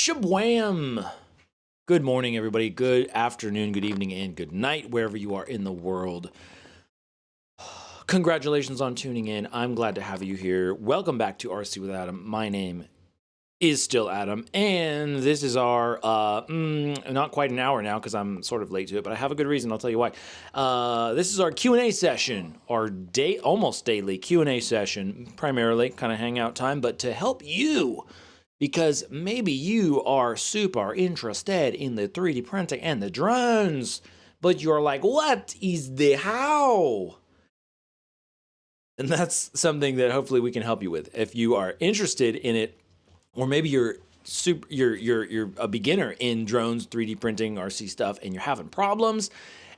Shabwam! Good morning, everybody. Good afternoon, good evening, and good night, wherever you are in the world. Congratulations on tuning in. I'm glad to have you here. Welcome back to RC with Adam. My name is still Adam, and this is our, not quite an hour now, because I'm sort of late to it, but I have a good reason. I'll tell you why. This is our Q&A session, our almost daily Q&A session, primarily kind of hangout time, but to help you, because maybe you are super interested in the 3D printing and the drones, but you're like, what is the how? And that's something that hopefully we can help you with. If you are interested in it, or maybe you're a beginner in drones, 3D printing, RC stuff, and you're having problems,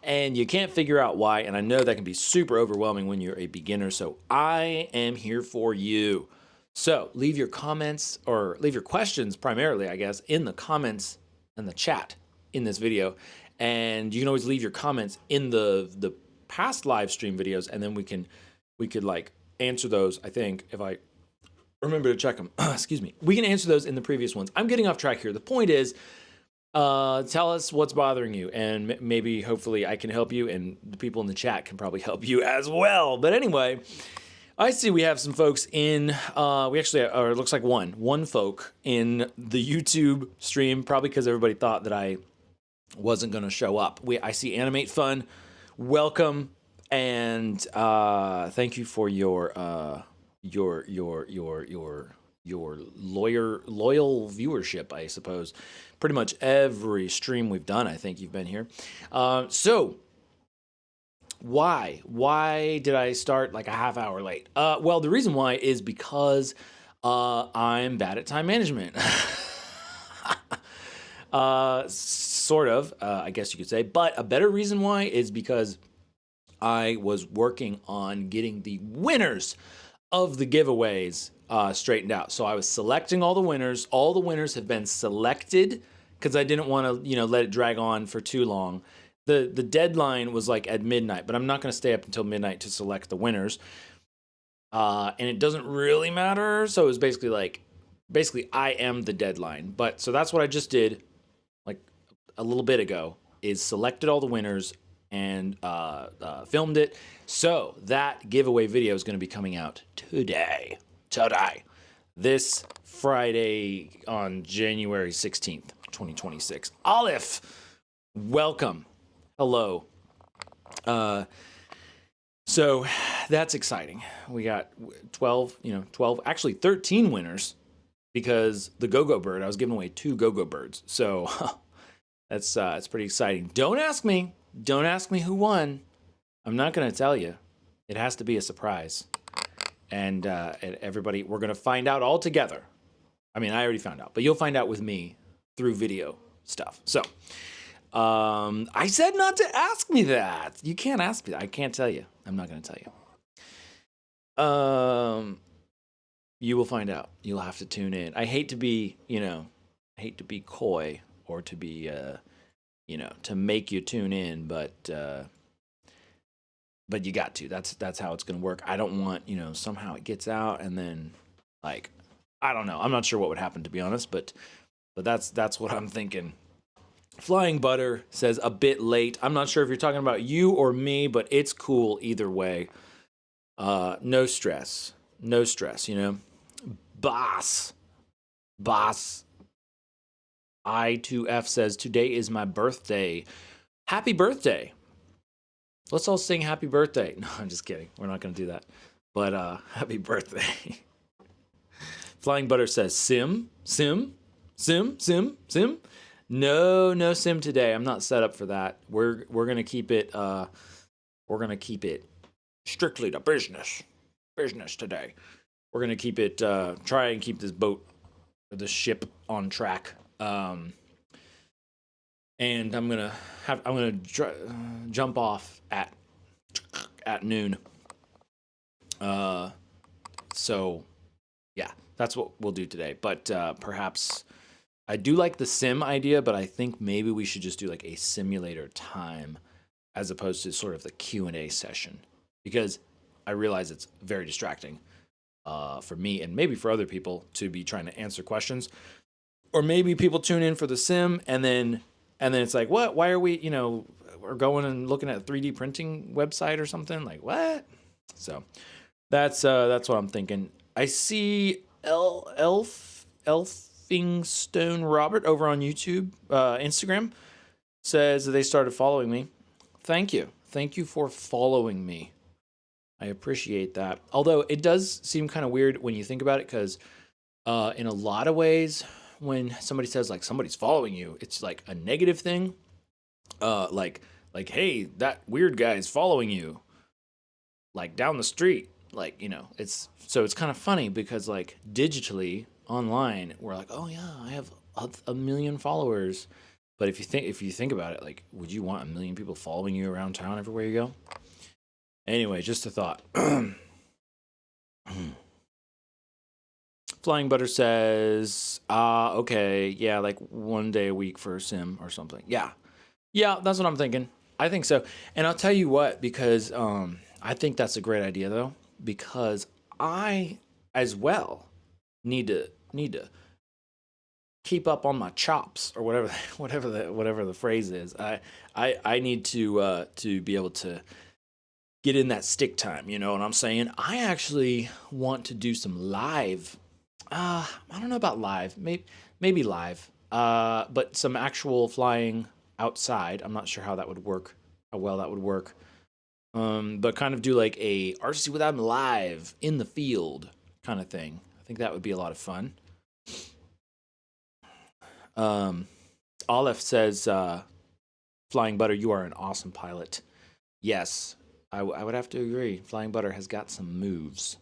and you can't figure out why, and I know that can be super overwhelming when you're a beginner, so I am here for you. So leave your comments, or leave your questions primarily, I guess, in the comments and the chat in this video. And you can always leave your comments in the past live stream videos, and then we could like answer those, I think, if I remember to check them. Excuse me. We can answer those in the previous ones. I'm getting off track here. The point is, tell us what's bothering you, and maybe, hopefully, I can help you, and the people in the chat can probably help you as well. But anyway, I see we have some folks in, we actually, or it looks like one folk in the YouTube stream, probably because everybody thought that I wasn't going to show up. I see Animate Fun. Welcome, and thank you for your loyal viewership, I suppose. Pretty much every stream we've done, I think you've been here. So why did I start like a half hour late? Well, the reason why is because I'm bad at time management. Sort of, I guess you could say. But a better reason why is because I was working on getting the winners of the giveaways straightened out. So I was selecting all the winners. All the winners have been selected because I didn't want to, let it drag on for too long. The deadline was like at midnight, but I'm not going to stay up until midnight to select the winners. And it doesn't really matter. So it was basically I am the deadline. But so that's what I just did like a little bit ago, is selected all the winners and filmed it. So that giveaway video is going to be coming out today. This Friday on January 16th, 2026. Aleph, welcome. Hello. So that's exciting. We got 12, actually 13 winners, because the Go-Go Bird, I was giving away 2 Go-Go Birds. So that's pretty exciting. Don't ask me who won. I'm not going to tell you. It has to be a surprise. And everybody, we're going to find out all together. I mean, I already found out, but you'll find out with me through video stuff. So I said not to ask me that. You can't ask me that. I can't tell you. I'm not going to tell you. You will find out. You'll have to tune in. I hate to be, coy, or to be, to make you tune in, but you got to. That's how it's going to work. I don't want, somehow it gets out and then, like, I don't know. I'm not sure what would happen, to be honest, but that's what I'm thinking. Flying Butter says a bit late. I'm not sure if you're talking about you or me, but it's cool either way. No stress. Boss. I2F says, today is my birthday. Happy birthday. Let's all sing happy birthday. No, I'm just kidding. We're not going to do that. But happy birthday. Flying Butter says, Sim. No sim today. I'm not set up for that. We're going to keep it, strictly to business today. We're going to keep it, try and keep this boat, or this ship, on track. And I'm gonna jump off at noon. So yeah, that's what we'll do today. But perhaps I do like the sim idea, but I think maybe we should just do like a simulator time as opposed to sort of the Q&A session, because I realize it's very distracting for me and maybe for other people to be trying to answer questions or maybe people tune in for the sim and then it's like, what? Why are we, we're going and looking at a 3D printing website or something? Like, what? So that's what I'm thinking. I see Elfingstone Robert over on YouTube, Instagram, says that they started following me. Thank you. Thank you for following me. I appreciate that. Although it does seem kind of weird when you think about it, because in a lot of ways, when somebody says like somebody's following you, it's like a negative thing. Like, hey, that weird guy is following you, like down the street. Like, it's kind of funny because like digitally online, we're like, oh yeah, I have a million followers. But if you think about it, like, would you want a million people following you around town everywhere you go? Anyway, just a thought. Flying Butter says, okay, yeah, like 1 day a week for a sim or something. Yeah, that's what I'm thinking. I think so. And I'll tell you what, because I think that's a great idea, though, because I, as well, need to keep up on my chops, or whatever the phrase is. I need to be able to get in that stick time. You know what I'm saying? I actually want to do some live. I don't know about live. Maybe live. But some actual flying outside. I'm not sure how that would work. How well that would work. But kind of do like a RC with Adam live in the field kind of thing. I think that would be a lot of fun. Aleph says, Flying Butter, you are an awesome pilot. Yes, I would have to agree. Flying Butter has got some moves.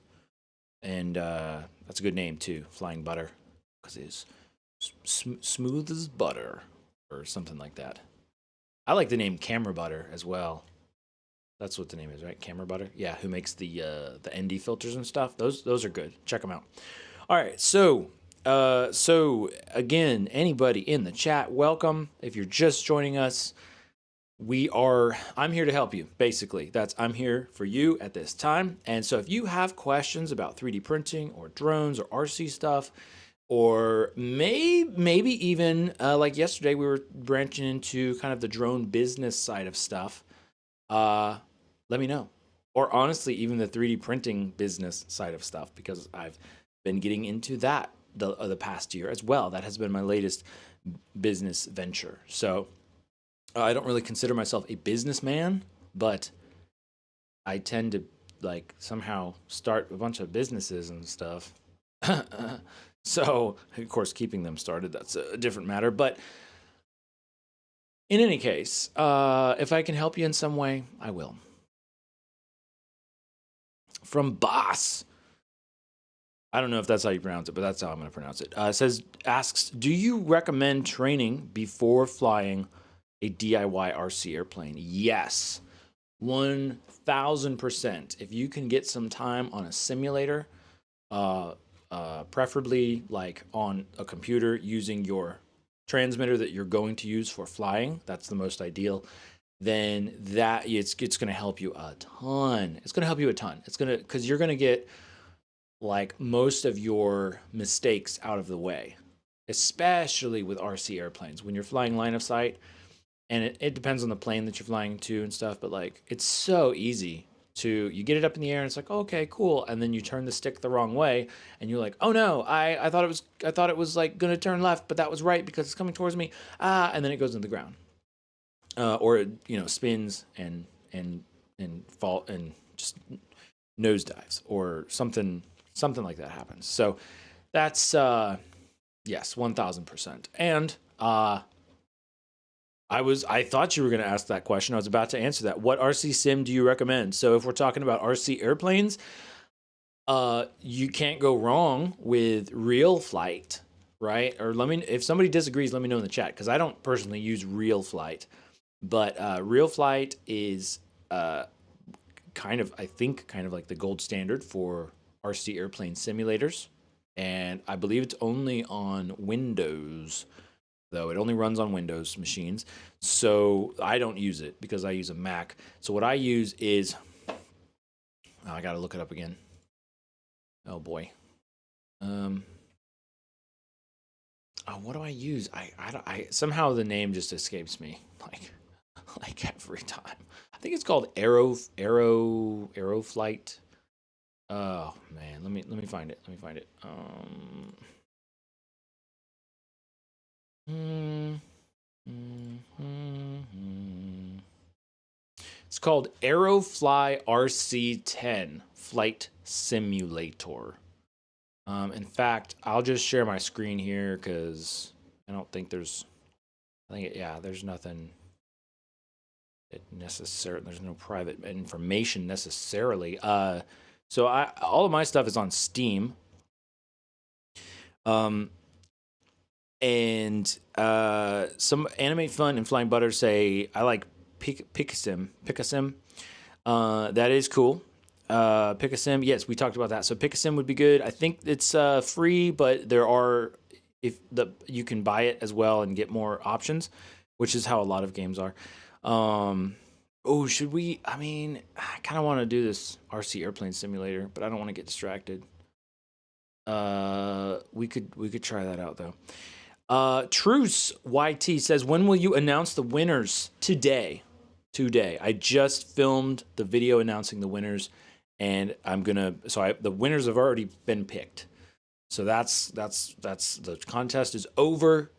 And that's a good name, too, Flying Butter, because it's smooth as butter, or something like that. I like the name Camera Butter as well. That's what the name is, right? Camera Butter? Yeah, who makes the ND filters and stuff. Those are good. Check them out. All right, so again, anybody in the chat, welcome. If you're just joining us, I'm here to help you, basically. I'm here for you at this time. And so if you have questions about 3D printing or drones or RC stuff, or maybe even like yesterday, we were branching into kind of the drone business side of stuff, let me know. Or honestly, even the 3D printing business side of stuff, because I've been getting into that the past year as well. That has been my latest business venture. So I don't really consider myself a businessman, but I tend to like somehow start a bunch of businesses and stuff. So, of course, keeping them started, that's a different matter. But in any case, if I can help you in some way, I will. From Boss. I don't know if that's how you pronounce it, but that's how I'm going to pronounce it. Asks, do you recommend training before flying a DIY RC airplane? Yes, 1,000%. If you can get some time on a simulator, preferably like on a computer using your transmitter that you're going to use for flying, that's the most ideal. Then it's going to help you a ton. It's going to help you a ton. Because you're going to get like most of your mistakes out of the way, especially with RC airplanes when you're flying line of sight. And it depends on the plane that you're flying to and stuff, but like it's so easy you get it up in the air and it's like, okay, cool, and then you turn the stick the wrong way and you're like, oh no, I thought it was like gonna turn left, but that was right because it's coming towards me, and then it goes into the ground, or it spins and fall and just nosedives or something like that happens. So that's yes, 1,000%. And I thought you were going to ask that question. I was about to answer that. What RC sim do you recommend? So if we're talking about RC airplanes, you can't go wrong with Real Flight, right? Or if somebody disagrees, let me know in the chat, because I don't personally use Real Flight, but Real Flight is kind of like the gold standard for RC airplane simulators, and I believe it's only on Windows. Though it only runs on Windows machines, so I don't use it because I use a Mac. So what I use is, I gotta look it up again. Oh boy. What do I use? I somehow the name just escapes me, like every time. I think it's called Arrow Flight. Oh man, let me find it. Let me find it. Mm, It's called Aerofly RC10 Flight Simulator. In fact, I'll just share my screen here because I don't think there's. There's nothing necessary. There's no private information necessarily. So all of my stuff is on Steam. And some Animate Fun and Flying Butter say I like Picasim. That is cool. Picasim, yes, we talked about that. So Picasim would be good. I think it's free, but there are you can buy it as well and get more options, which is how a lot of games are. Should we? I mean, I kind of want to do this RC airplane simulator, but I don't want to get distracted. We could try that out though. Truce YT says, when will you announce the winners? Today. I just filmed the video announcing the winners, and the winners have already been picked. So that's the contest is over.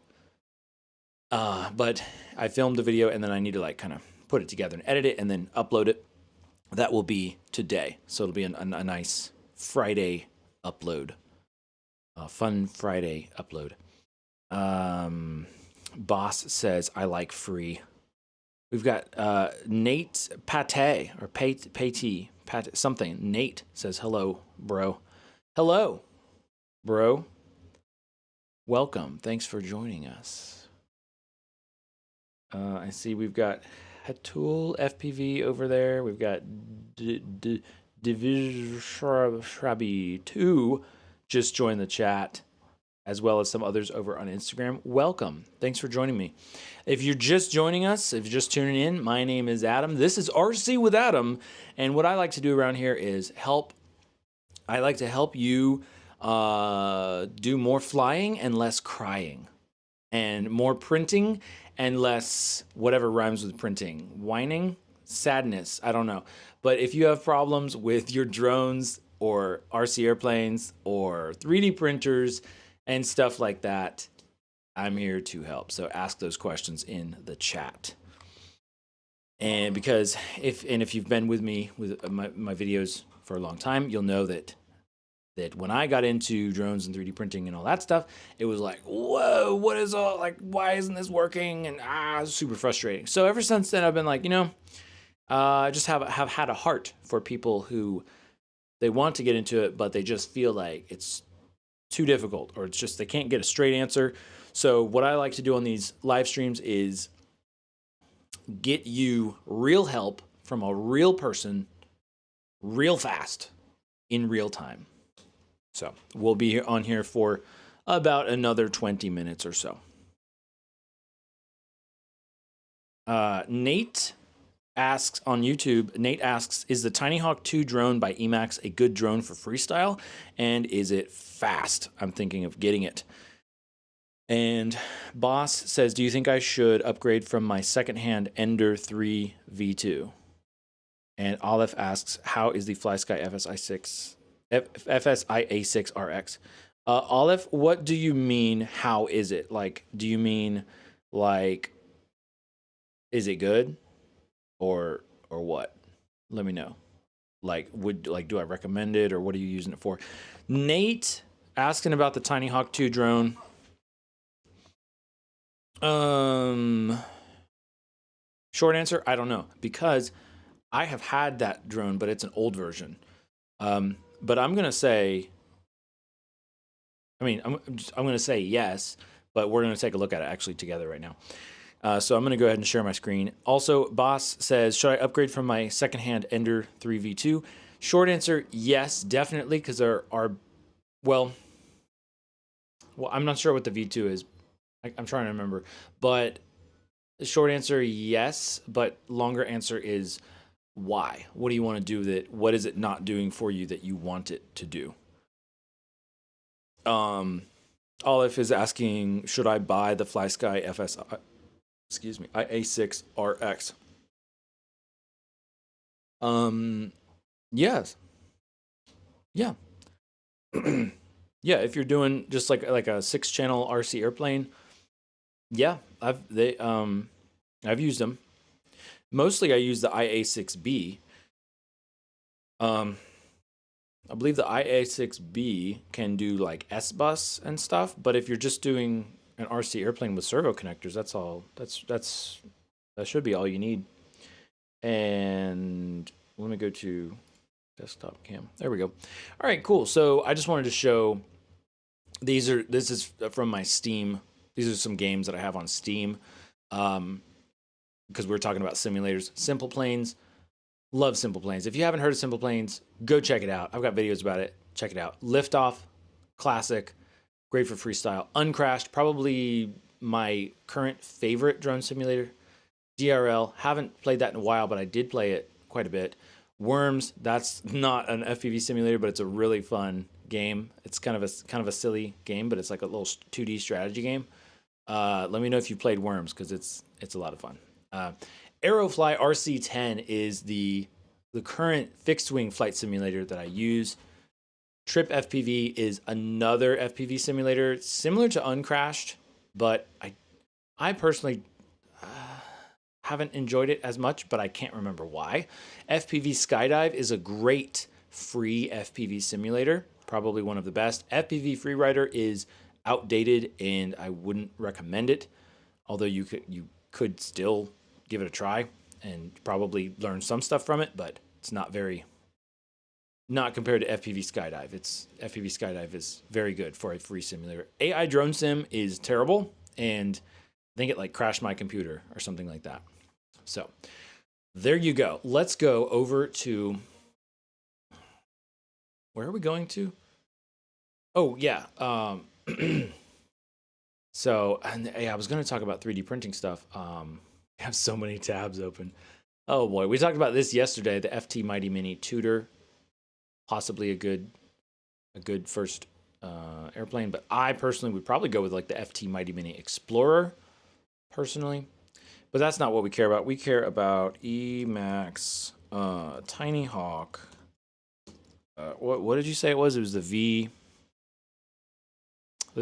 But I filmed the video, and then I need to kind of put it together and edit it and then upload it. That will be today. So it'll be a nice Friday upload. Fun Friday upload. Boss says, I like free. We've got Nate Pate or Pate something. Nate says, hello, bro. Hello, bro. Welcome. Thanks for joining us. I see we've got Hatul FPV over there. We've got Division 2 just joined the chat, as well as some others over on Instagram. Welcome. Thanks for joining me. If you're just joining us, if you're just tuning in, my name is Adam. This is RC with Adam. And what I like to do around here is I like to help you do more flying and less crying, and more printing and less whatever rhymes with printing. Whining, sadness, I don't know. But if you have problems with your drones or RC airplanes or 3D printers and stuff like that, I'm here to help. So ask those questions in the chat. And because if you've been with me with my videos for a long time, you'll know that when I got into drones and 3D printing and all that stuff, it was like, whoa, what is all, why isn't this working? And it's super frustrating. So ever since then, I've been like, I just have had a heart for people who they want to get into it, but they just feel like it's too difficult, or it's just they can't get a straight answer. So what I like to do on these live streams is get you real help from a real person real fast in real time. So we'll be on here for about another 20 minutes or so. Nate asks on YouTube, is the Tiny Hawk 2 drone by Emax a good drone for freestyle? And is it fast? I'm thinking of getting it. And Boss says, do you think I should upgrade from my secondhand Ender 3 V2? And Olive asks, how is the FlySky FSIA6 RX? Olive, what do you mean, how is it? Do you mean, is it good? Or what? Let me know. Do I recommend it, or what are you using it for? Nate asking about the Tiny Hawk 2 drone. Short answer, I don't know, because I have had that drone, but it's an old version. But I'm gonna say, I'm gonna say yes, but we're gonna take a look at it actually together right now. So I'm gonna go ahead and share my screen. Also, Boss says, should I upgrade from my secondhand Ender 3 V2? Short answer, yes, definitely, because there are, well, I'm not sure what the V2 is. I'm trying to remember, but the short answer, yes, but longer answer is why? What do you want to do with it? What is it not doing for you that you want it to do? Olive is asking, should I buy the FlySky FSI? Excuse me, IA6 RX. Yes, yeah, yeah. If you're doing just like a 6-channel RC airplane, yeah, I've used them. Mostly, I use the IA6B. Um, I believe the IA6B can do like S bus and stuff, but if you're just doing an RC airplane with servo connectors, that's all. That should be all you need. And let me go to desktop cam. There we go. All right, cool. So I just wanted to show this is from my Steam. These are some games that I have on Steam. Because we're talking about simulators. Simple Planes. Love Simple Planes. If you haven't heard of Simple Planes, go check it out. I've got videos about it. Check it out. Liftoff, classic, great for freestyle. Uncrashed, probably my current favorite drone simulator. DRL, haven't played that in a while, but I did play it quite a bit. Worms, that's not an FPV simulator, but it's a really fun game. It's kind of a silly game, but it's like a little 2D strategy game. Let me know if you played Worms because it's a lot of fun. Aerofly RC10 is the current fixed wing flight simulator that I use. Trip FPV is another FPV simulator similar to Uncrashed, but I personally haven't enjoyed it as much, but I can't remember why. FPV Skydive is a great free FPV simulator, probably one of the best. FPV Freerider is outdated and I wouldn't recommend it, although you could still give it a try and probably learn some stuff from it, but it's not compared to FPV Skydive. FPV Skydive is very good for a free simulator. AI Drone Sim is terrible, and I think it like crashed my computer or something like that. So there you go. Let's go over to, where are we going to? Oh yeah. So, and yeah, I was going to talk about 3D printing stuff. I have so many tabs open. Oh boy, we talked about this yesterday. The FT Mighty Mini Tutor, possibly a good first airplane, but I personally would probably go with like the FT Mighty Mini Explorer, personally. But that's not what we care about. We care about Emax, Tiny Hawk. What did you say it was? It was the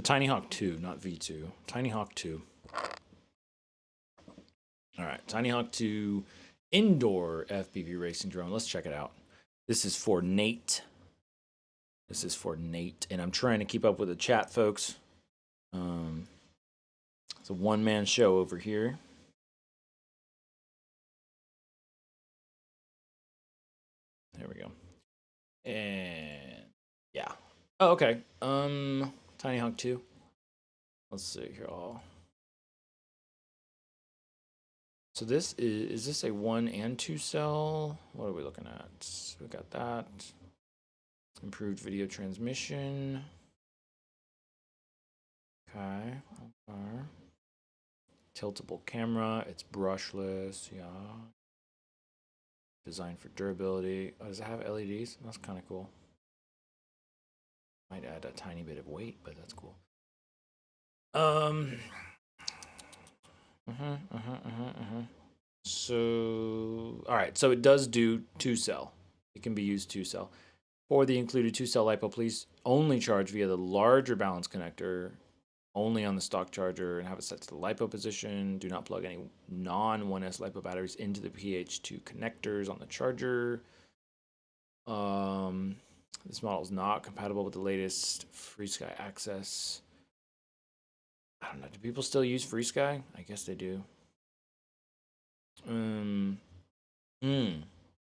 Tiny Hawk 2, not V2. Tiny Hawk 2. All right, Tiny Hawk 2 indoor FPV racing drone. Let's check it out. This is for Nate. And I'm trying to keep up with the chat, folks. It's a one-man show over here. There we go. And yeah. Oh, okay. Tiny Hawk 2. Let's see here all. So this is this a 1 and 2 cell? What are we looking at? We got that. Improved video transmission. Okay. Tiltable camera. It's brushless. Yeah. Designed for durability. Oh, does it have LEDs? That's kind of cool. Might add a tiny bit of weight, but that's cool. So, all right. So it does do 2-cell. It can be used 2-cell. For the included 2-cell LiPo, please only charge via the larger balance connector, only on the stock charger, and have it set to the LiPo position. Do not plug any non-1S LiPo batteries into the PH2 connectors on the charger. This model is not compatible with the latest FreeSky access. I don't know. Do people still use FreeSky? I guess they do.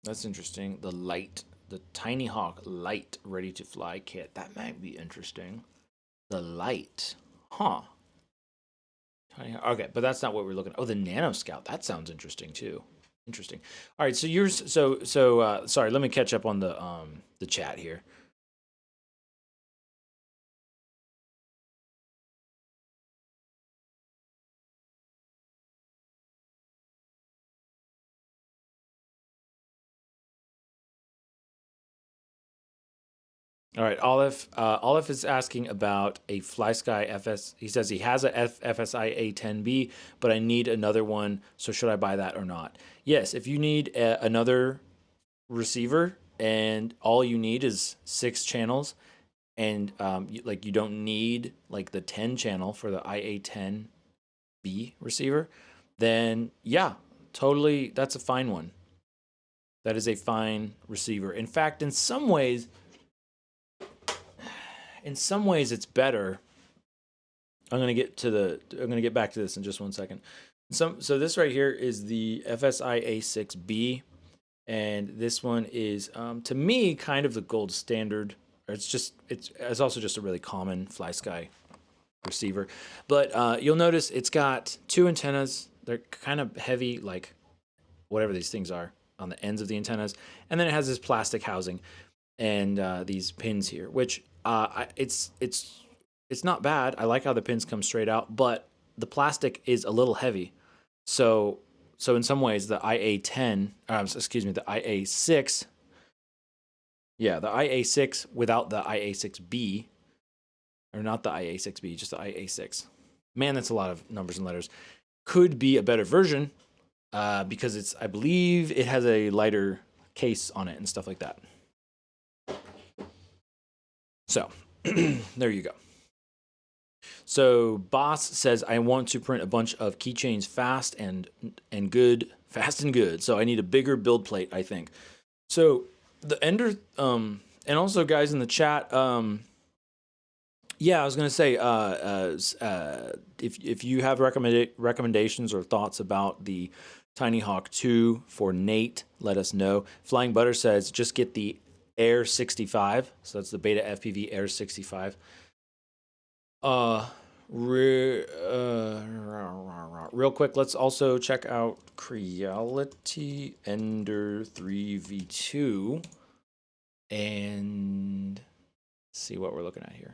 That's interesting. The Tiny Hawk Light ready to fly kit. That might be interesting. The Light, huh? Okay, but that's not what we're looking at. Oh, the Nano Scout. That sounds interesting too. Interesting. All right, so sorry. Let me catch up on the chat here. All right, Olive is asking about a FlySky FS. He says he has a FSI A10B, but I need another one. So should I buy that or not? Yes, if you need another receiver and all you need is 6 channels, and you don't need like the 10 channel for the IA10B receiver, then yeah, totally, that's a fine one. That is a fine receiver. In fact, in some ways it's better. I'm gonna get back to this in just one second. So this right here is the FSI A6B, and this one is to me kind of the gold standard. It's also just a really common FlySky receiver, but you'll notice it's got 2 antennas. They're kind of heavy, like whatever these things are, on the ends of the antennas, and then it has this plastic housing and these pins here, which it's not bad. I like how the pins come straight out, but the plastic is a little heavy. So in some ways, the IA10, the IA6, yeah, the IA6 without the IA6B, or not the IA6B, just the IA6. Man, that's a lot of numbers and letters. Could be a better version because I believe it has a lighter case on it and stuff like that. So there you go. So Boss says, I want to print a bunch of keychains fast and good. So I need a bigger build plate, I think. So the Ender, and also guys in the chat, yeah, I was gonna say, if you have recommendations or thoughts about the Tiny Hawk 2 for Nate, let us know. Flying Butter says just get the Air 65, so that's the Beta FPV Air 65. Real quick, let's also check out Creality Ender 3v2 and see what we're looking at here.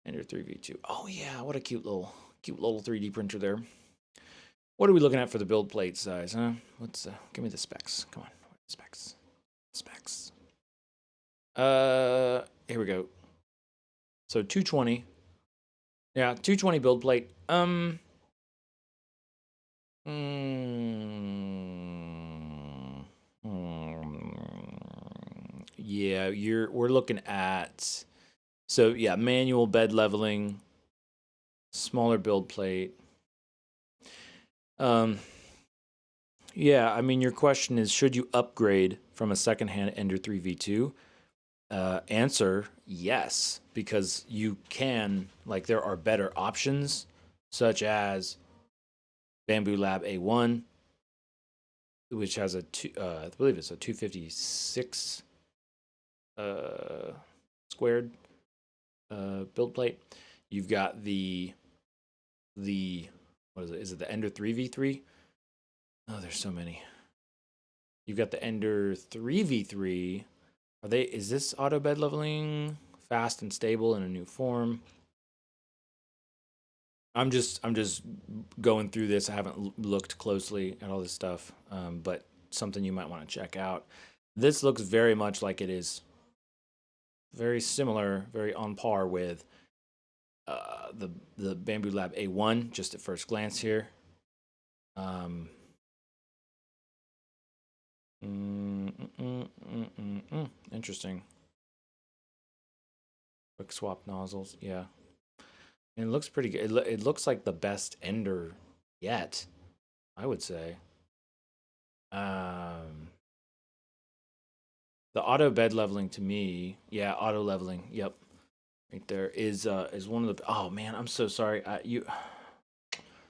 Ender 3v2. Oh yeah, what a cute little 3D printer there. What are we looking at for the build plate size, huh? Give me the specs. Come on, specs. Here we go. So 220. Yeah, 220 build plate. Yeah, we're looking at, so yeah, manual bed leveling, smaller build plate. Yeah, I mean, your question is, should you upgrade from a secondhand Ender 3v2? Answer, yes, because you can, like, there are better options, such as Bamboo Lab A1, which has I believe it's a 256 squared build plate. You've got the what is it? Is it the Ender 3v3? Oh, there's so many. You've got the Ender 3v3. Is this auto bed leveling fast and stable in a new form? I'm just going through this. I haven't looked closely at all this stuff, but something you might want to check out. This looks very much like it is very similar, very on par with the Bamboo Lab A1, just at first glance here. Interesting. Quick swap nozzles, yeah. And it looks pretty good. It looks like the best Ender yet, I would say. The auto bed leveling to me, yeah, auto leveling, yep, right there is one of the. Oh man, I'm so sorry.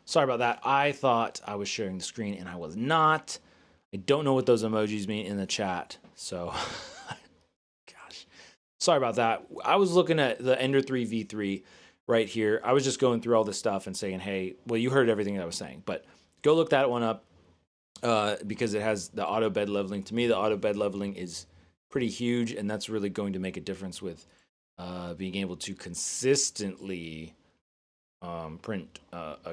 Sorry about that. I thought I was sharing the screen and I was not. I don't know what those emojis mean in the chat, so gosh, sorry about that. I was looking at the Ender 3v3 right here. I was just going through all this stuff and saying, hey, well, you heard everything I was saying, but go look that one up because it has the auto bed leveling. To me, the auto bed leveling is pretty huge, and that's really going to make a difference with being able to consistently print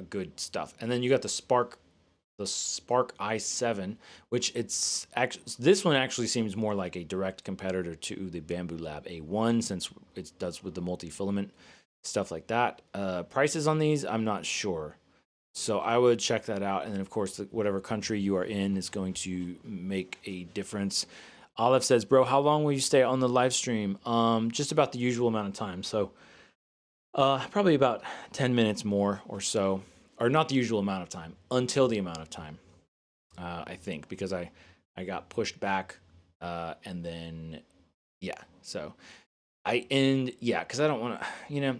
good stuff. And then you got the Spark the Spark i7, which it's actually, this one actually seems more like a direct competitor to the Bamboo Lab A1 since it does with the multi-filament stuff like that. Prices on these, I'm not sure. So I would check that out. And then, of course, whatever country you are in is going to make a difference. Olive says, bro, how long will you stay on the live stream? Just about the usual amount of time. So probably about 10 minutes more or so. Or not the usual amount of time, until the amount of time, I think. Because I got pushed back. And then, yeah. So because I don't want to,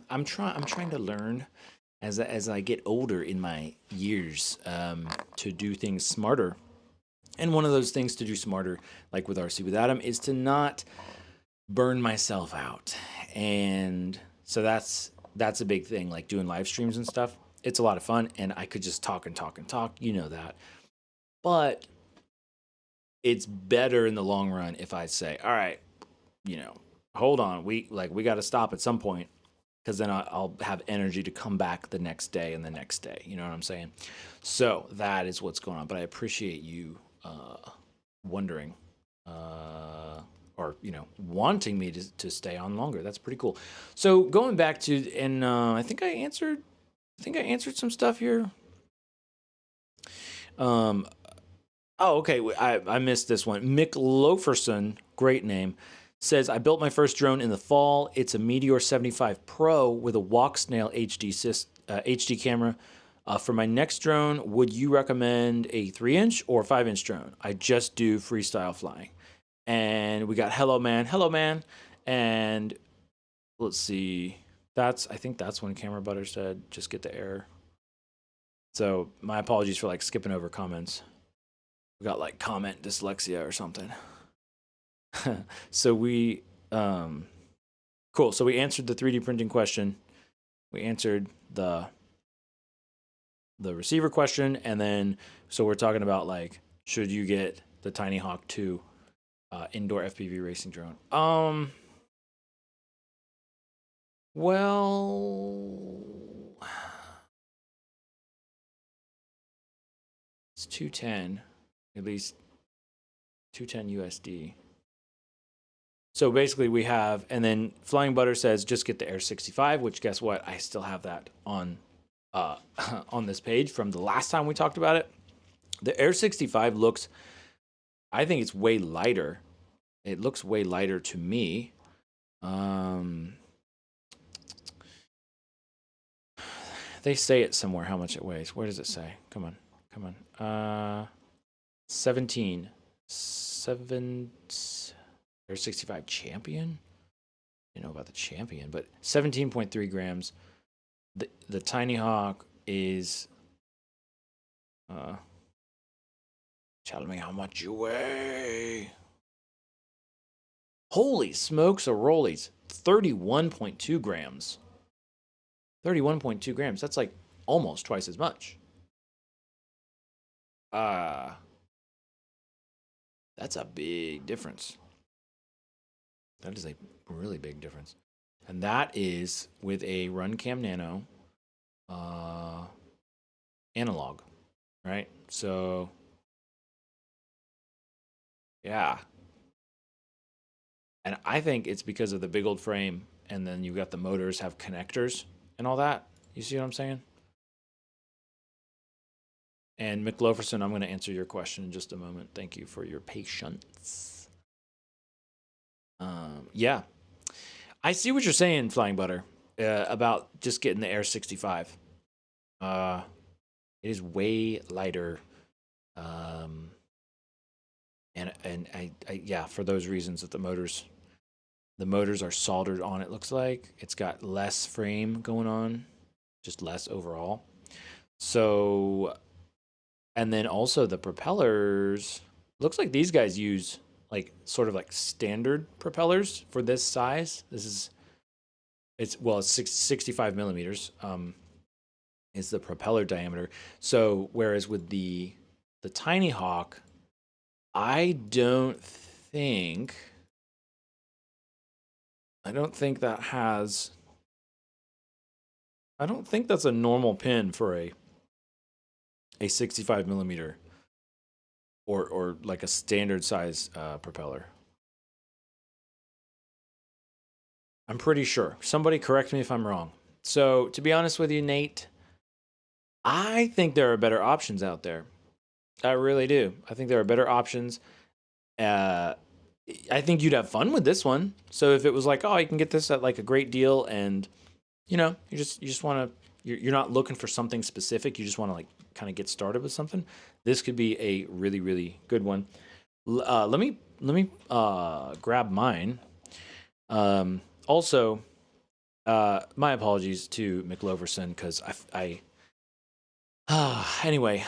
I'm trying to learn as I get older in my years to do things smarter. And one of those things to do smarter, like with RC with Adam, is to not burn myself out. And so that's a big thing, like doing live streams and stuff. It's a lot of fun, and I could just talk and talk and talk, you know that. But it's better in the long run if I say, all right, hold on, we got to stop at some point, because then I'll have energy to come back the next day and the next day. You know what I'm saying? So that is what's going on. But I appreciate you wondering or wanting me to stay on longer. That's pretty cool. So going back to, and I think I answered some stuff here. Oh, okay. I missed this one. Mick Loferson, great name, says, I built my first drone in the fall. It's a Meteor 75 Pro with a walk snail HD camera. For my next drone, would you recommend a 3-inch or 5-inch drone? I just do freestyle flying. And we got Hello Man. And let's see. I think that's when Camera Butter said, just get the error. So my apologies for skipping over comments. We got comment dyslexia or something. So we, cool. So we answered the 3D printing question. We answered the receiver question. And then, so we're talking about should you get the Tiny Hawk 2 indoor FPV racing drone? Well, it's 210, at least 210 USD. So basically we have, and then Flying Butter says, just get the Air 65, which guess what? I still have that on on this page from the last time we talked about it. The Air 65 looks, I think it's way lighter. It looks way lighter to me. They say it somewhere how much it weighs. Where does it say? Come on. 17. Air 65 Champion? I don't know about the Champion, but 17.3 grams. The Tiny Hawk is tell me how much you weigh. Holy smokes a rollies. 31.2 grams. 31.2 grams. That's almost twice as much. That's a big difference. That is a really big difference. And that is with a RunCam Nano analog, right? So, yeah. And I think it's because of the big old frame, and then you've got the motors have connectors and all that. You see what I'm saying? And McLoferson, I'm going to answer your question in just a moment. Thank you for your patience. Yeah. I see what you're saying, Flying Butter, about just getting the Air 65. It is way lighter. And I yeah, for those reasons that the motors are soldered on, it looks like. It's got less frame going on, just less overall. So, and then also the propellers, looks like these guys use sort of standard propellers for this size. It's 65 millimeters is the propeller diameter. So whereas with the Tiny Hawk, I don't think that's a normal pin for a a 65 millimeter or like a standard size propeller. I'm pretty sure. Somebody correct me if I'm wrong. So to be honest with you, Nate, I think there are better options out there. I really do. I think there are better options. I think you'd have fun with this one. So if it was like, oh, you can get this at like a great deal, and you know, you just want to, you're not looking for something specific. You just want to like kind of get started with something. This could be a really, really good one. Let me grab mine. Also, my apologies to McLoverson because anyway,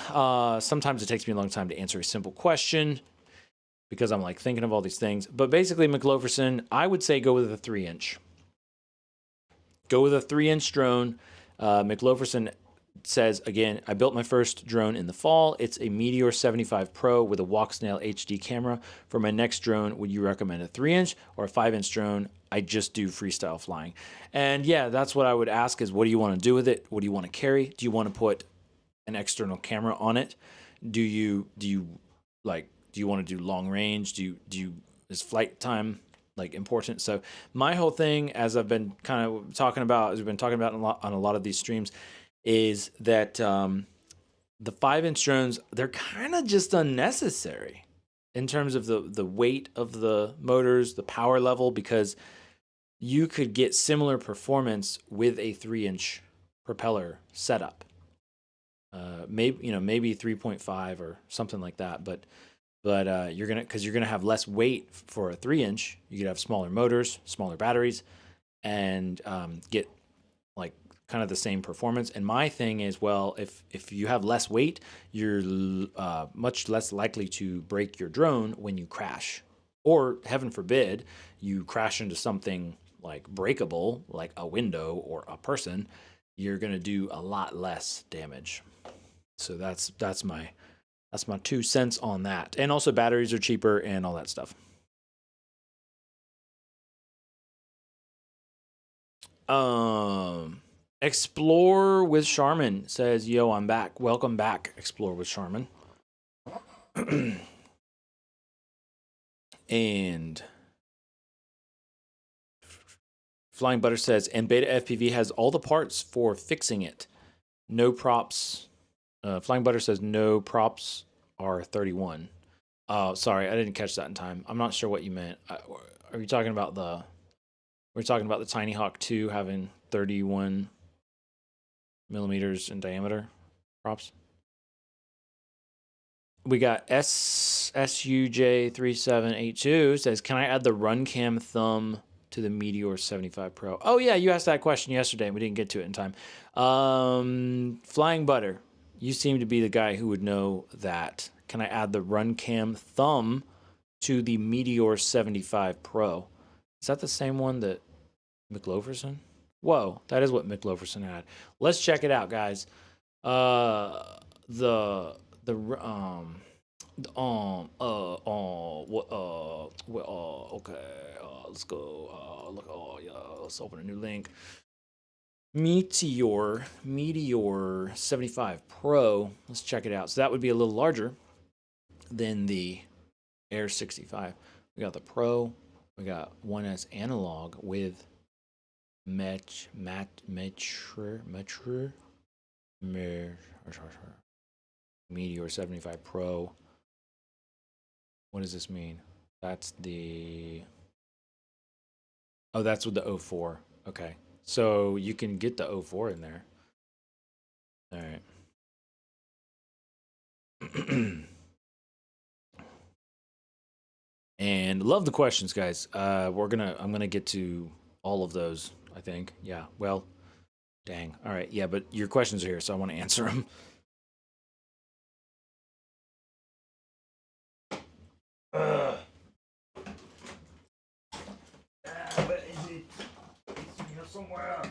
sometimes it takes me a long time to answer a simple question because I'm like thinking of all these things. But basically, McLoverson, I would say go with a 3-inch. Go with a 3-inch drone. McLoverson says, again, I built my first drone in the fall. It's a Meteor 75 Pro with a walk snail HD camera. For my next drone, would you recommend a 3-inch or a 5-inch drone? I just do freestyle flying. And yeah, that's what I would ask is, what do you want to do with it? What do you want to carry? Do you want to put an external camera on it? Do you want to do long range? Is flight time like important? So my whole thing, as I've been kind of talking about, as we've been talking about on a lot of these streams, is that the 5-inch drones, they're kind of just unnecessary in terms of the weight of the motors, the power level, because you could get similar performance with a 3-inch propeller setup. Maybe 3.5 or something like that, but you're gonna have less weight for a 3-inch. You could have smaller motors, smaller batteries, and get like kind of the same performance. And my thing is, well, if you have less weight, you're much less likely to break your drone when you crash, or heaven forbid, you crash into something like breakable, like a window or a person. You're gonna do a lot less damage. So that's my 2 cents on that. And also batteries are cheaper and all that stuff. Explore with Charmin says, yo, I'm back. Welcome back, Explore with Charmin. And Flying Butter says, and Beta FPV has all the parts for fixing it. No props. Flying Butter says no props are 31. Oh, sorry, I didn't catch that in time. I'm not sure what you meant. Are you talking about we're talking about the Tiny Hawk 2 having 31 millimeters in diameter props? We got SUJ3782 says, can I add the RunCam thumb to the Meteor 75 Pro? Oh yeah, you asked that question yesterday and we didn't get to it in time. Flying Butter, you seem to be the guy who would know that. Can I add the RunCam thumb to the Meteor 75 Pro? Is that the same one that McLoverson? Whoa, that is what McLoverson had. Let's check it out, guys. Okay, let's go. Let's open a new link. Meteor 75 Pro. Let's check it out. So that would be a little larger than the Air 65. We got the Pro. We got 1S analog with Meteor 75 Pro. What does this mean? That's the... Oh, that's with the 04. Okay. So you can get the 04 in there. All right. And love the questions, guys. I'm gonna get to all of those, I think. Yeah. Well, dang. All right. Yeah, but your questions are here, so I want to answer them. Where is it? It's here somewhere.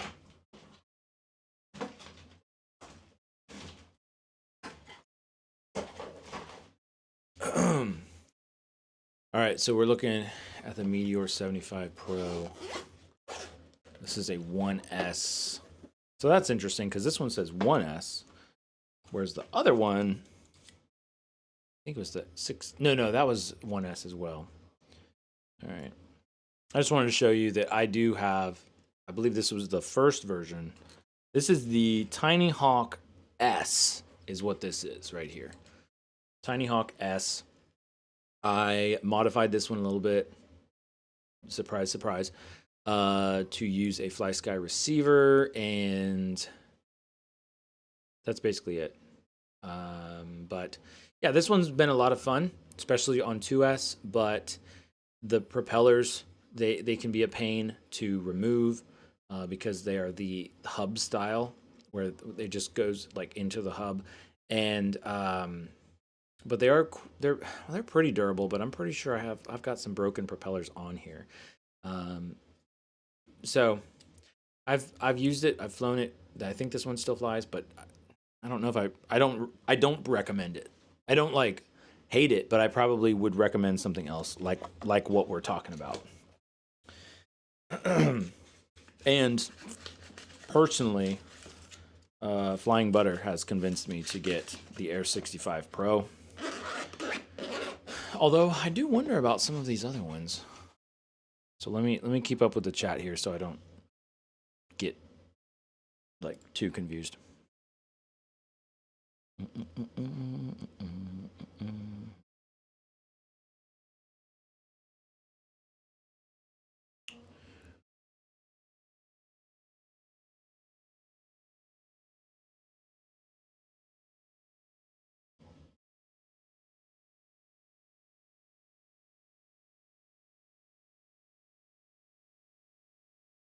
All right, so we're looking at the Meteor 75 Pro. This is a 1S. So that's interesting because this one says 1S. Whereas the other one, I think it was the 6. No, that was 1S as well. All right. I just wanted to show you that I do have, I believe this was the first version. This is the Tiny Hawk S is what this is right here. Tiny Hawk S. I modified this one a little bit. Surprise, surprise. To use a FlySky receiver, and that's basically it. But yeah, this one's been a lot of fun, especially on 2S, but the propellers, they can be a pain to remove because they are the hub style where it just goes like into the hub, and but they're pretty durable. But I'm pretty sure I've got some broken propellers on here. So I've used it, I've flown it. I think this one still flies, but I don't know if I don't recommend it. I don't like hate it, but I probably would recommend something else like what we're talking about. And personally, Flying Butter has convinced me to get the Air 65 Pro. Although I do wonder about some of these other ones. So let me keep up with the chat here so I don't get like too confused.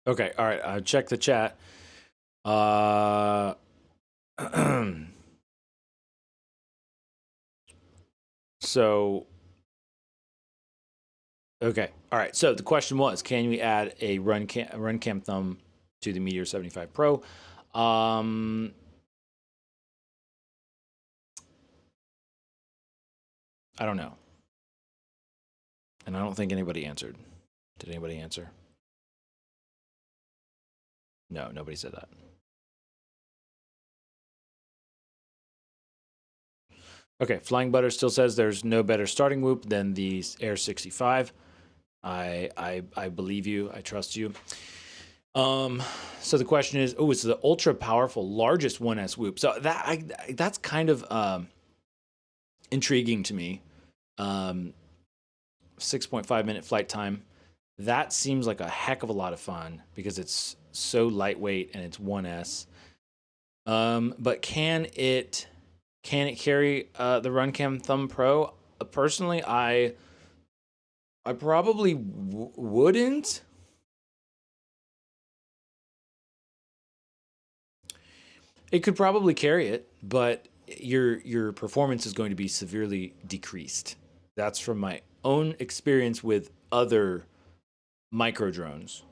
Okay, all right. Check the chat. So, okay, all right. So the question was, can we add a run cam thumb to the Meteor 75 Pro? I don't know, and I don't think anybody answered. Did anybody answer? No, nobody said that. Okay, Flying Butter still says there's no better starting whoop than the Air 65. I believe you. I trust you. So the question is, it's the ultra powerful largest 1S whoop. So that's kind of intriguing to me. 6.5 minute flight time. That seems like a heck of a lot of fun because it's so lightweight and it's 1S. But can it carry the RunCam Thumb Pro? Personally, I probably wouldn't. It could probably carry it, but your performance is going to be severely decreased. That's from my own experience with other micro drones.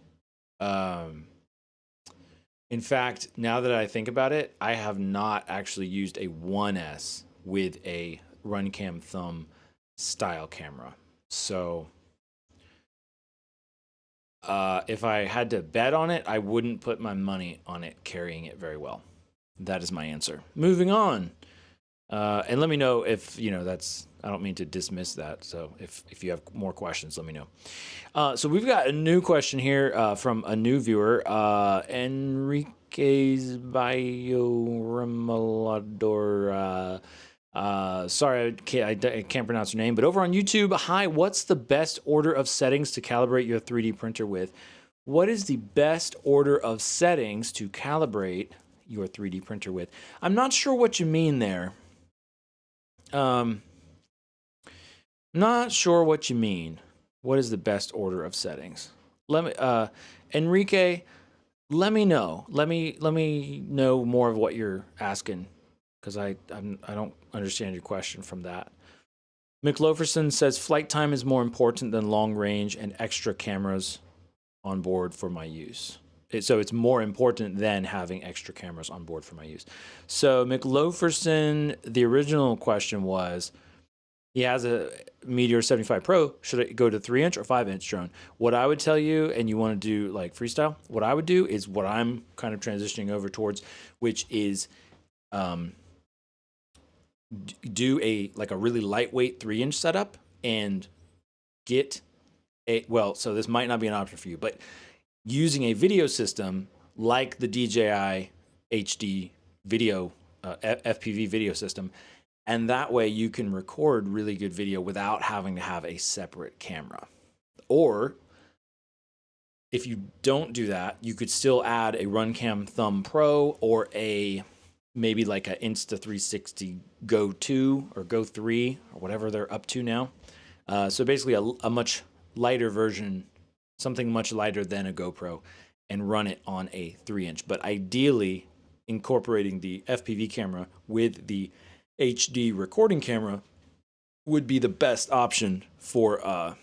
In fact, now that I think about it, I have not actually used a 1S with a RunCam Thumb style camera. So if I had to bet on it, I wouldn't put my money on it carrying it very well. That is my answer. Moving on. And let me know if, that's, I don't mean to dismiss that. So if you have more questions, let me know. So we've got a new question here from a new viewer, Enriquez Bioremolador. Sorry, I can't pronounce your name, but over on YouTube, hi, what's the best order of settings to calibrate your 3D printer with? What is the best order of settings to calibrate your 3D printer with? I'm not sure what you mean there. Not sure what you mean. What is the best order of settings? Let me, Enrique, let me know. Let me know more of what you're asking, because I don't understand your question from that. McLoferson says flight time is more important than long range and extra cameras on board for my use. So it's more important than having extra cameras on board for my use. So McLoferson, the original question was, he has a Meteor 75 Pro. Should it go to 3-inch or 5-inch drone? What I would tell you, and you want to do like freestyle, what I would do is what I'm kind of transitioning over towards, which is do a really lightweight 3-inch setup and get so this might not be an option for you, but using a video system like the DJI HD video, FPV video system, and that way you can record really good video without having to have a separate camera. Or if you don't do that, you could still add a Runcam Thumb Pro or maybe like a Insta360 Go 2 or Go 3 or whatever they're up to now. So basically a much lighter version, something much lighter than a GoPro, and run it on a 3-inch. But ideally, incorporating the FPV camera with the HD recording camera would be the best option for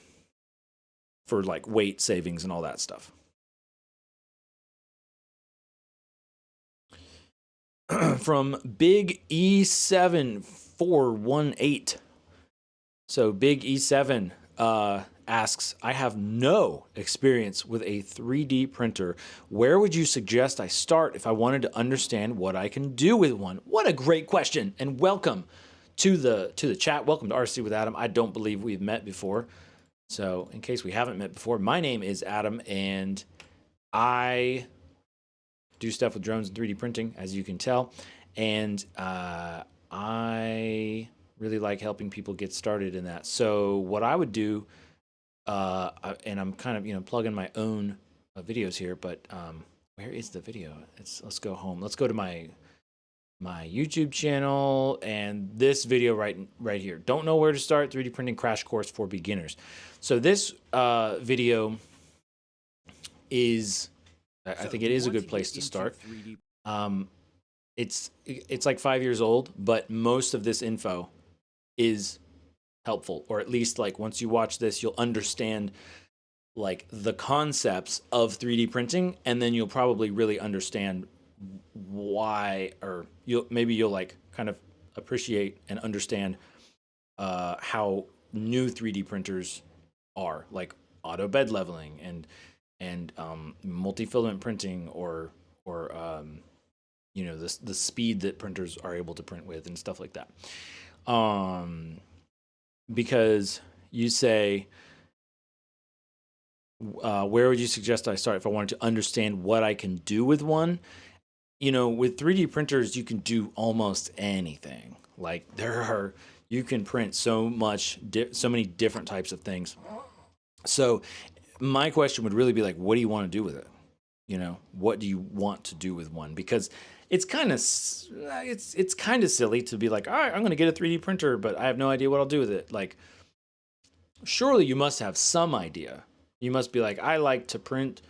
like weight savings and all that stuff. From Big E7418. So Big E7 asks, I have no experience with a 3D printer. Where would you suggest I start if I wanted to understand what I can do with one? What a great question, and welcome to the chat. Welcome to RC with Adam. I don't believe we've met before. So in case we haven't met before, my name is Adam, and I do stuff with drones and 3D printing, as you can tell. And I really like helping people get started in that. So what I would do, and I'm kind of plugging my own videos here, but where is the video? Let's go home. Let's go to my YouTube channel and this video right here. Don't know where to start, 3D printing crash course for beginners. So this video is, I think it is a good place to start. It's like 5 years old, but most of this info is helpful, or at least like once you watch this, you'll understand like the concepts of 3D printing, and then you'll probably really understand why, or you'll like kind of appreciate and understand how new 3D printers are, like auto bed leveling and multi-filament printing, or the speed that printers are able to print with and stuff like that. Because you say, where would you suggest I start if I wanted to understand what I can do with one? With 3D printers, you can do almost anything. Like you can print so many different types of things. So my question would really be like, what do you want to do with it? What do you want to do with one? Because it's kind of silly to be like, all right, I'm going to get a 3D printer, but I have no idea what I'll do with it. Like, surely you must have some idea. You must be like, I like to print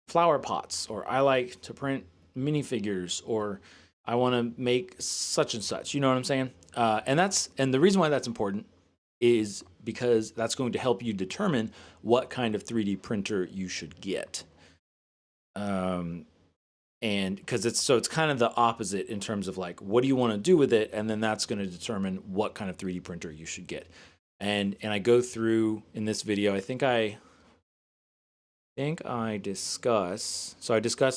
flower pots, or I like to print minifigures, or I want to make such and such. You know what I'm saying? And the reason why that's important is because that's going to help you determine what kind of 3D printer you should get. And because it's kind of the opposite in terms of like, what do you want to do with it? And then that's going to determine what kind of 3D printer you should get. And I go through in this video, I discuss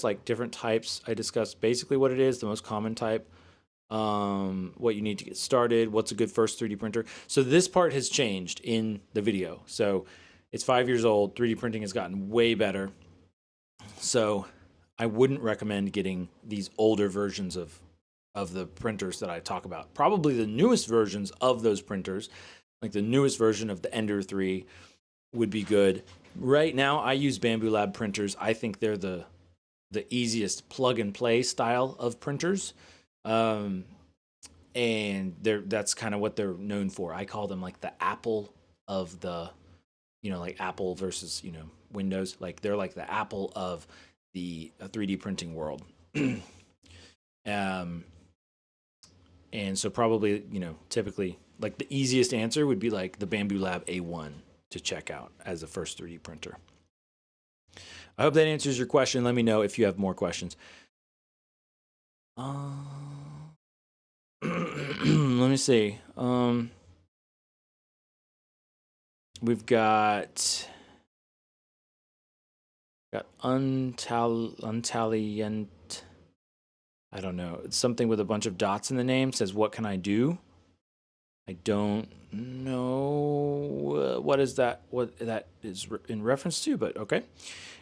like different types. I discuss basically what it is, the most common type, what you need to get started, what's a good first 3D printer. So this part has changed in the video. So it's 5 years old. 3D printing has gotten way better. So I wouldn't recommend getting these older versions of the printers that I talk about. Probably the newest versions of those printers, like the newest version of the Ender 3 would be good. Right now, I use Bambu Lab printers. I think they're the easiest plug-and-play style of printers. And that's kind of what they're known for. I call them like the Apple of the, like Apple versus, Windows. Like they're like the Apple of the 3D printing world. And so probably, typically like the easiest answer would be like the Bambu Lab A1 to check out as the first 3D printer. I hope that answers your question. Let me know if you have more questions. Let me see. We've got Untalient I don't know. It's something with a bunch of dots in the name. It says, what can I do? I don't know what is that, what that is in reference to, but okay.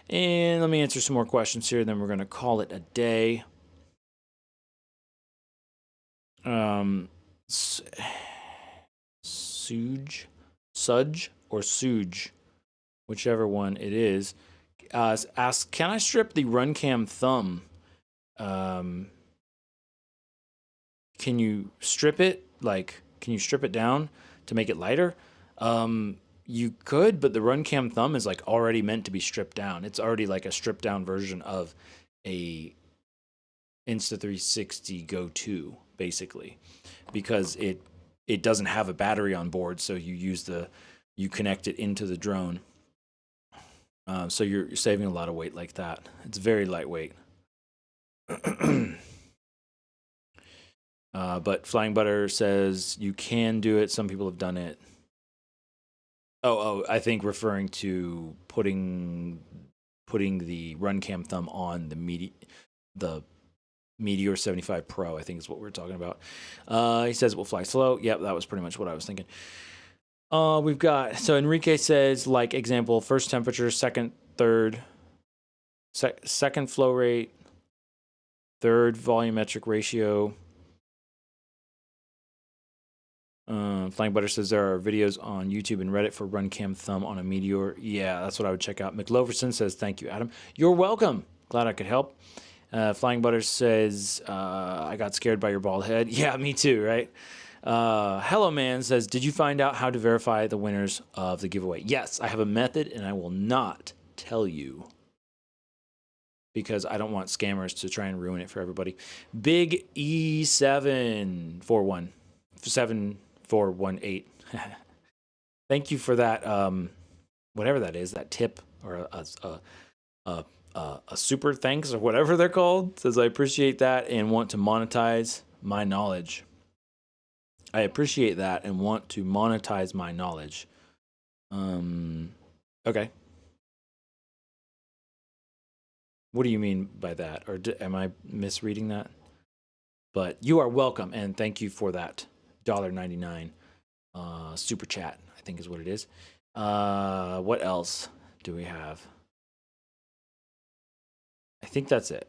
And let me answer some more questions here, then we're going to call it a day. Sudge or Suge, whichever one it is, asks, can I strip the RunCam thumb? Can you strip it? Like, can you strip it down to make it lighter? You could, but the RunCam thumb is like already meant to be stripped down. It's already like a stripped down version of a Insta360 Go 2, basically, because it doesn't have a battery on board, so you connect it into the drone. So you're saving a lot of weight like that. It's very lightweight. But Flying Butter says you can do it. Some people have done it. Oh, I think referring to putting the RunCam thumb on the Meteor 75 Pro, I think is what we're talking about. He says it will fly slow. Yep, that was pretty much what I was thinking. We've got, so Enrique says, like example, first temperature, second, third, second flow rate, third volumetric ratio. Flying Butter says there are videos on YouTube and Reddit for RunCam thumb on a Meteor. Yeah, that's what I would check out. McLoverson says, thank you, Adam. You're welcome. Glad I could help. Flying Butter says, I got scared by your bald head. Yeah, me too, right? Hello Man says, did you find out how to verify the winners of the giveaway? Yes, I have a method, and I will not tell you because I don't want scammers to try and ruin it for everybody. Big E741 7418. Thank you for that. Whatever that is, that tip or a super thanks or whatever they're called. Says I appreciate that and want to monetize my knowledge. I appreciate that and want to monetize my knowledge. Okay. What do you mean by that? Or am I misreading that? But you are welcome, and thank you for that $1.99 super chat, I think is what it is. What else do we have? I think that's it.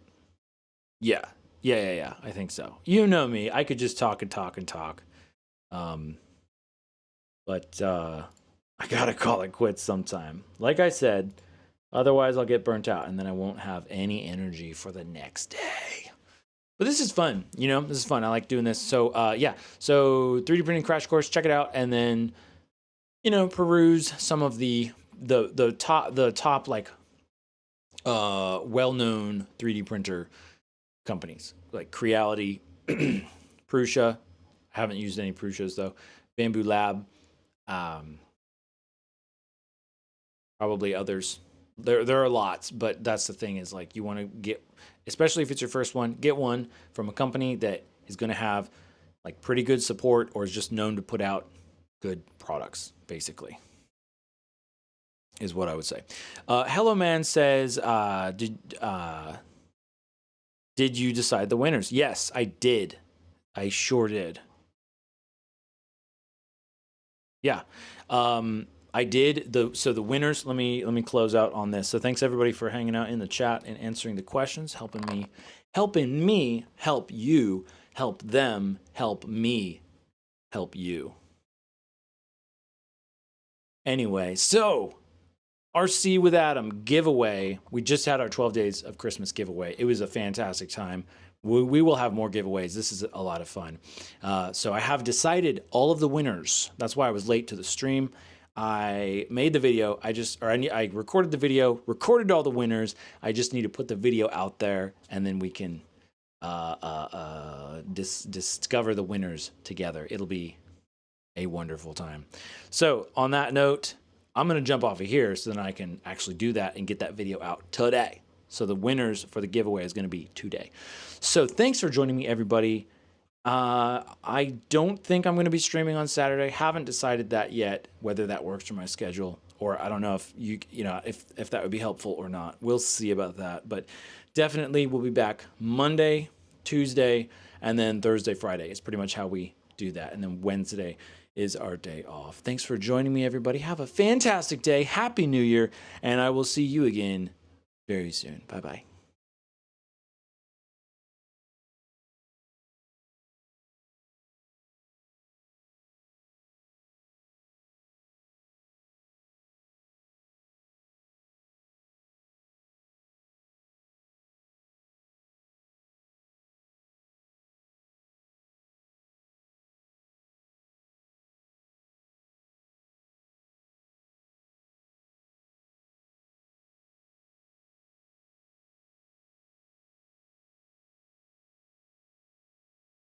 Yeah. I think so. You know me. I could just talk and talk and talk. But I gotta call it quits sometime. Like I said, otherwise I'll get burnt out and then I won't have any energy for the next day. But this is fun, you know. This is fun. I like doing this. So yeah. So 3D printing crash course. Check it out, and then peruse some of the top like well-known 3D printer companies like Creality, Prusa. Haven't used any Prusas though. Bamboo Lab, probably others. There are lots, but that's the thing is like you want to get, especially if it's your first one, get one from a company that is going to have like pretty good support or is just known to put out good products, basically, is what I would say. Hello Man says, did you decide the winners? Yes, I did. I sure did. Yeah. I did. So the winners, let me close out on this. So thanks everybody for hanging out in the chat and answering the questions, helping me help you, help them, help me, help you. Anyway, so RC with Adam giveaway. We just had our 12 days of Christmas giveaway. It was a fantastic time. We will have more giveaways. This is a lot of fun. So I have decided all of the winners. That's why I was late to the stream. I made the video. I recorded the video, recorded all the winners. I just need to put the video out there, and then we can discover the winners together. It'll be a wonderful time. So on that note, I'm going to jump off of here so then I can actually do that and get that video out today. So the winners for the giveaway is going to be today. So thanks for joining me, everybody. I don't think I'm going to be streaming on Saturday. Haven't decided that yet, whether that works for my schedule, or I don't know if if that would be helpful or not. We'll see about that. But definitely we'll be back Monday, Tuesday, and then Thursday, Friday. It's pretty much how we do that. And then Wednesday is our day off. Thanks for joining me, everybody. Have a fantastic day. Happy New Year. And I will see you again very soon. Bye-bye.